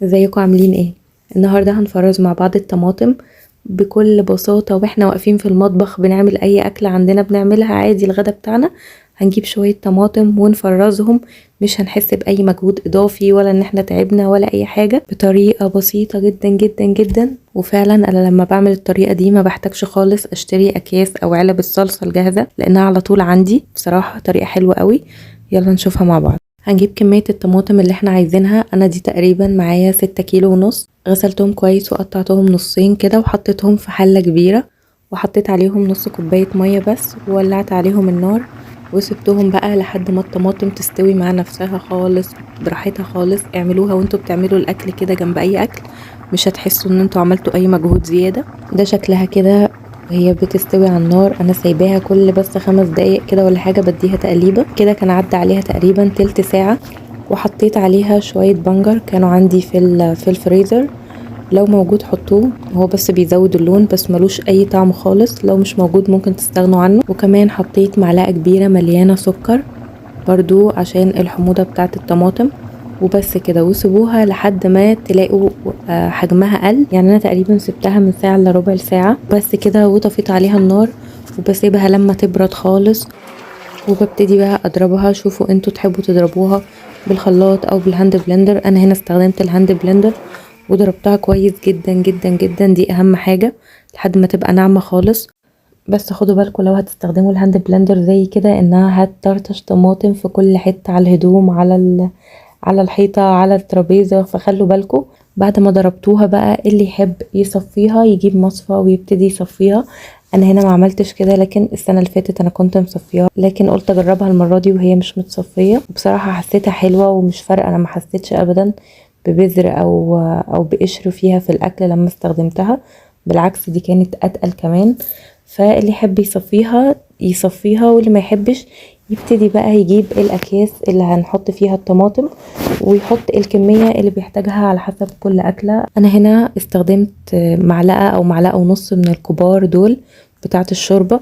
ازيكم عاملين ايه؟ النهارده هنفرز مع بعض الطماطم بكل بساطة، واحنا واقفين في المطبخ بنعمل اي اكلة عندنا بنعملها عادي الغدا بتاعنا. هنجيب شوية طماطم ونفرزهم، مش هنحس باي مجهود اضافي ولا ان احنا تعبنا ولا اي حاجة، بطريقة بسيطة جدا جدا جدا. وفعلا انا لما بعمل الطريقة دي ما بحتاجش خالص اشتري اكياس او علب الصلصة الجاهزة لانها على طول عندي. بصراحة طريقة حلوة قوي، يلا نشوفها مع بعض. هنجيب كمية الطماطم اللي احنا عايزينها. انا دي تقريبا معايا 6 كيلو ونص. غسلتهم كويس وقطعتهم نصين كده وحطيتهم في حلة كبيرة، وحطيت عليهم نص كوباية مية بس، وولعت عليهم النار وسبتهم بقى لحد ما الطماطم تستوي مع نفسها خالص براحتها خالص. اعملوها وانتوا بتعملوا الاكل كده جنب اي اكل، مش هتحسوا ان انتوا عملتوا اي مجهود زيادة. ده شكلها كده وهي بتستوي على النار. انا سايباها كل بس 5 دقايق كده ولا حاجة، بديها تقليبة كده. كان عدى عليها تقريبا تلت ساعة، وحطيت عليها شوية بنجر كانوا عندي في الفريزر. لو موجود حطوه، هو بس بيزود اللون بس ملوش اي طعم خالص. لو مش موجود ممكن تستغنوا عنه. وكمان حطيت معلقة كبيرة مليانة سكر برضو عشان الحموضة بتاعة الطماطم. وبس كده، وسيبوها لحد ما تلاقوا حجمها قل. يعني انا تقريبا سبتها من ساعة الا ربع ساعة بس كده، وطفيت عليها النار وبسيبها لما تبرد خالص. وببتدي بقى اضربها. شوفوا انتوا تحبوا تضربوها بالخلاط او بالهاند بلندر، انا هنا استخدمت الهاند بلندر وضربتها كويس جدا جدا جدا. دي اهم حاجة لحد ما تبقى ناعمة خالص. بس خدوا بالكم لو هتستخدموا الهاند بلندر زي كده انها هتطرطش طماطم في كل حتة، على الهدوم، على الحيطة، على الترابيزة، فخلوا بالكم. بعد ما ضربتوها بقى، اللي يحب يصفيها يجيب مصفى ويبتدي يصفيها. انا هنا ما عملتش كده، لكن السنة اللي فاتت انا كنت مصفيها، لكن قلت اجربها المرة دي وهي مش متصفية. وبصراحة حسيتها حلوة ومش فارقة. انا ما حسيتش ابدا ببذر او بقشر فيها في الاكل لما استخدمتها، بالعكس دي كانت اتقل كمان. فاللي يحب يصفيها يصفيها، واللي ما يحبش يبتدي بقى يجيب الاكياس اللي هنحط فيها الطماطم ويحط الكمية اللي بيحتاجها على حسب كل اكلة. انا هنا استخدمت معلقة او معلقة ونص من الكبار دول بتاعة الشوربة.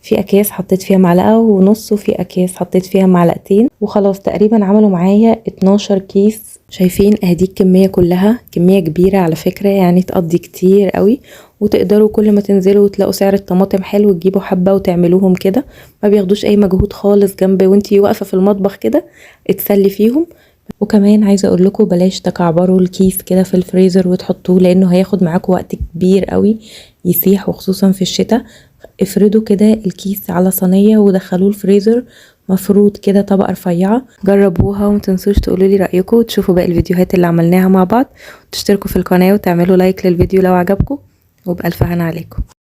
في اكياس حطيت فيها معلقة ونص، وفي اكياس حطيت فيها معلقتين، وخلاص تقريبا عملوا معايا 12 كيس. شايفين اهدي الكمية كلها، كمية كبيرة على فكرة، يعني تقضي كتير قوي. وتقدروا كل ما تنزلوا وتلاقوا سعر الطماطم حلو تجيبوا حبة وتعملوهم كده، ما بياخدوش اي مجهود خالص جنب وانتي واقفة في المطبخ كده اتسلي فيهم. وكمان عايزه اقول لكم بلاش تكعبروا الكيس كده في الفريزر وتحطوه، لانه هياخد معاكم وقت كبير قوي يسيح، وخصوصا في الشتاء. افردوا كده الكيس على صينيه ودخلوه الفريزر مفروض كده طبقه رفيعه. جربوها ومتنسوش تقولوا لي رايكم، وتشوفوا باقي الفيديوهات اللي عملناها مع بعض، وتشتركوا في القناه وتعملوا لايك للفيديو لو عجبكم. وبألف هنا عليكم.